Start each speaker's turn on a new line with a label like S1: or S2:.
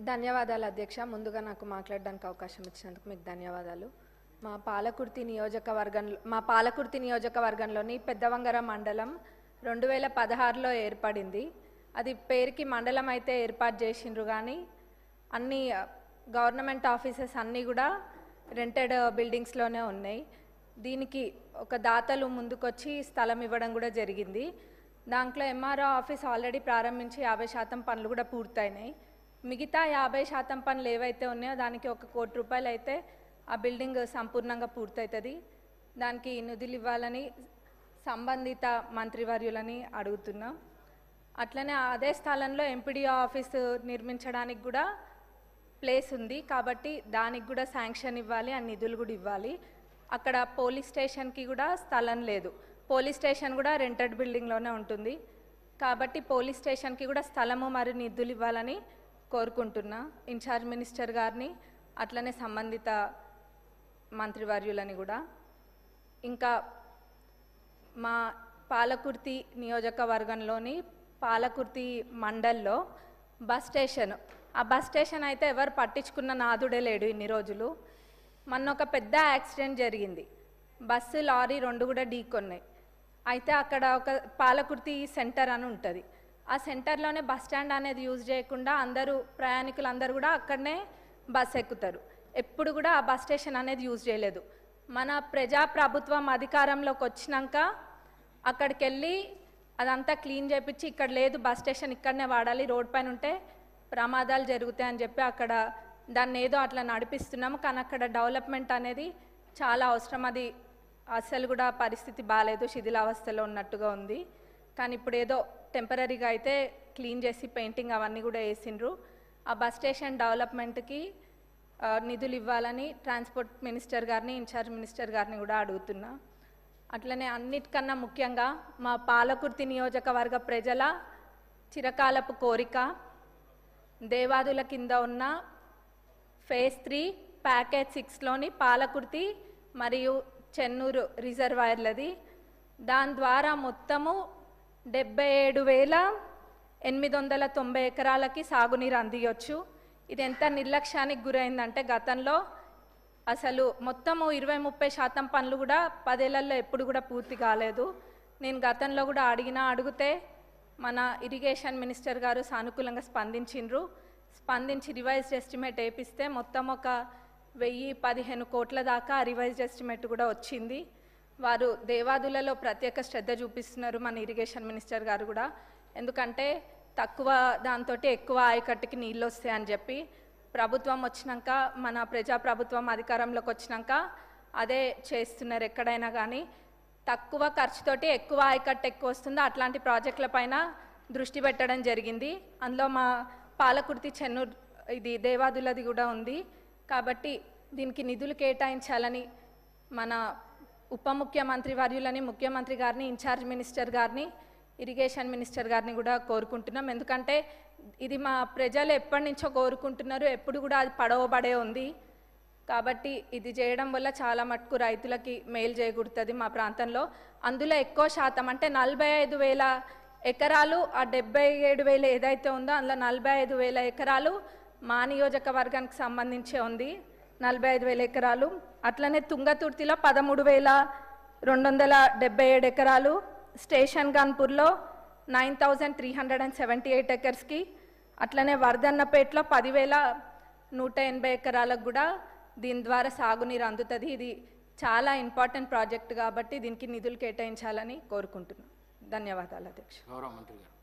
S1: ధన్యవాదాలు అధ్యక్ష. ముందుగా నాకు మాట్లాడడానికి అవకాశం ఇచ్చినందుకు మీకు ధన్యవాదాలు. మా పాలకుర్తి నియోజకవర్గంలోని పెద్దవంగర మండలం 2016లో ఏర్పడింది. అది పేరుకి మండలం అయితే ఏర్పాటు చేసిండ్రు, కానీ అన్ని గవర్నమెంట్ ఆఫీసెస్ అన్నీ కూడా రెంటెడ్ బిల్డింగ్స్లోనే ఉన్నాయి. దీనికి ఒక దాతలు ముందుకొచ్చి స్థలం ఇవ్వడం కూడా జరిగింది. దాంట్లో ఎంఆర్ఓ ఆఫీస్ ఆల్రెడీ ప్రారంభించి 50% పనులు కూడా పూర్తయినాయి. మిగతా 50% పనులు ఏవైతే ఉన్నాయో దానికి 1 కోటి రూపాయలు అయితే ఆ బిల్డింగ్ సంపూర్ణంగా పూర్తవుతుంది. దానికి నిధులు ఇవ్వాలని సంబంధిత మంత్రివర్యులని అడుగుతున్నాం. అట్లనే అదే స్థలంలో ఎంపీడీఓ ఆఫీసు నిర్మించడానికి కూడా ప్లేస్ ఉంది, కాబట్టి దానికి కూడా శాంక్షన్ ఇవ్వాలి, ఆ నిధులు కూడా ఇవ్వాలి. అక్కడ పోలీస్ స్టేషన్కి కూడా స్థలం లేదు. పోలీస్ స్టేషన్ కూడా రెంటెడ్ బిల్డింగ్లోనే ఉంటుంది, కాబట్టి పోలీస్ స్టేషన్కి కూడా స్థలము మరియు నిధులు ఇవ్వాలని కోరుకుంటున్నా ఇన్ఛార్జ్ మినిస్టర్ గారిని, అట్లనే సంబంధిత మంత్రివర్యులని కూడా. ఇంకా మా పాలకుర్తి నియోజకవర్గంలోని పాలకుర్తి మండల్లో బస్ స్టేషన్, ఆ బస్ స్టేషన్ అయితే ఎవరు పట్టించుకున్న నాదుడే లేడు ఇన్ని రోజులు. మొన్న ఒక పెద్ద యాక్సిడెంట్ జరిగింది, బస్సు లారీ 2 కూడా ఢీకొన్నాయి. అయితే అక్కడ ఒక పాలకుర్తి సెంటర్ అని ఉంటుంది, ఆ సెంటర్లోనే బస్ స్టాండ్ అనేది యూజ్ చేయకుండా ప్రయాణికులందరూ కూడా అక్కడనే బస్ ఎక్కుతారు. ఎప్పుడు కూడా ఆ బస్ స్టేషన్ అనేది యూజ్ చేయలేదు. మన ప్రజాప్రభుత్వం అధికారంలోకి వచ్చినాక అక్కడికి వెళ్ళి అదంతా క్లీన్ చేయించి ఇక్కడ లేదు బస్ స్టేషన్ ఇక్కడనే వాడాలి, రోడ్ పైన ఉంటే ప్రమాదాలు జరుగుతాయని చెప్పి అక్కడ దాన్ని ఏదో అట్లా నడిపిస్తున్నాము. కానీ అక్కడ డెవలప్మెంట్ అనేది చాలా అవసరం. అది అసలు కూడా పరిస్థితి బాగాలేదు, శిథిలావస్థలో ఉన్నట్టుగా ఉంది. కానీ ఇప్పుడు ఏదో టెంపరీగా అయితే క్లీన్ చేసి పెయింటింగ్ అవన్నీ కూడా వేసిండ్రు. ఆ బస్ స్టేషన్ డెవలప్మెంట్కి నిధులు ఇవ్వాలని ట్రాన్స్పోర్ట్ మినిస్టర్ గారిని, ఇన్ఛార్జ్ మినిస్టర్ గారిని కూడా అడుగుతున్నా. అట్లనే అన్నిటికన్నా ముఖ్యంగా మా పాలకుర్తి నియోజకవర్గ ప్రజల చిరకాలపు కోరిక దేవాదుల కింద ఉన్న ఫేజ్ 3 ప్యాకేజ్ 6లోని పాలకుర్తి మరియు చెన్నూరు రిజర్వాయర్లది. దాని ద్వారా మొత్తము 77,890 ఎకరాలకి సాగునీరు అందియొచ్చు. ఇది ఎంత నిర్లక్ష్యానికి గురైందంటే గతంలో అసలు మొత్తము 20-30% పనులు కూడా 10 ఏళ్లలో ఎప్పుడు కూడా పూర్తి కాలేదు. నేను గతంలో కూడా అడిగితే మన ఇరిగేషన్ మినిస్టర్ గారు సానుకూలంగా స్పందించి రివైజ్డ్ ఎస్టిమేట్ వేపిస్తే మొత్తం ఒక 1015 కోట్ల దాకా రివైజ్డ్ ఎస్టిమేట్ కూడా వచ్చింది. వారు దేవాదులలో ప్రత్యేక శ్రద్ధ చూపిస్తున్నారు మన ఇరిగేషన్ మినిస్టర్ గారు కూడా, ఎందుకంటే తక్కువ దాంతో ఎక్కువ ఆయకట్టుకి నీళ్ళు వస్తాయని చెప్పి. ప్రభుత్వం వచ్చినాక, మన ప్రజాప్రభుత్వం అధికారంలోకి వచ్చినాక అదే చేస్తున్నారు. ఎక్కడైనా కానీ తక్కువ ఖర్చుతోటి ఎక్కువ ఆయకట్టు ఎక్కువ వస్తుందో అట్లాంటి ప్రాజెక్టుల పైన దృష్టి పెట్టడం జరిగింది. అందులో మా పాలకుర్తి చెన్నూరు ఇది దేవాదులది కూడా ఉంది. కాబట్టి దీనికి నిధులు కేటాయించాలని మన ఉప ముఖ్యమంత్రి వర్యులని, ముఖ్యమంత్రి గారిని, ఇన్ఛార్జ్ మినిస్టర్ గారిని, ఇరిగేషన్ మినిస్టర్ గారిని కూడా కోరుకుంటున్నాం. ఎందుకంటే ఇది మా ప్రజలు ఎప్పటి నుంచో కోరుకుంటున్నారు, ఎప్పుడు కూడా అది పడవబడే ఉంది. కాబట్టి ఇది చేయడం వల్ల చాలా మటుకు రైతులకి మేలు చేకూరుతుంది మా ప్రాంతంలో. అందులో ఎక్కువ శాతం అంటే 45,000 ఎకరాలు, ఆ 77,000 ఏదైతే ఉందో అందులో 45,000 ఎకరాలు మా నియోజకవర్గానికి సంబంధించే ఉంది, 45,000 ఎకరాలు. అట్లనే తుంగతుర్తిలో 13,277 ఎకరాలు, స్టేషన్ గన్పూర్లో 9,378 ఎకర్స్కి, అట్లనే వర్ధన్నపేటలో 10,180 ఎకరాలకు కూడా దీని ద్వారా సాగునీరు అందుతుంది. ఇది చాలా ఇంపార్టెంట్ ప్రాజెక్ట్ కాబట్టి దీనికి నిధులు కేటాయించాలని కోరుకుంటున్నాను. ధన్యవాదాలు అధ్యక్ష.
S2: గౌరవ మంత్రి గారు.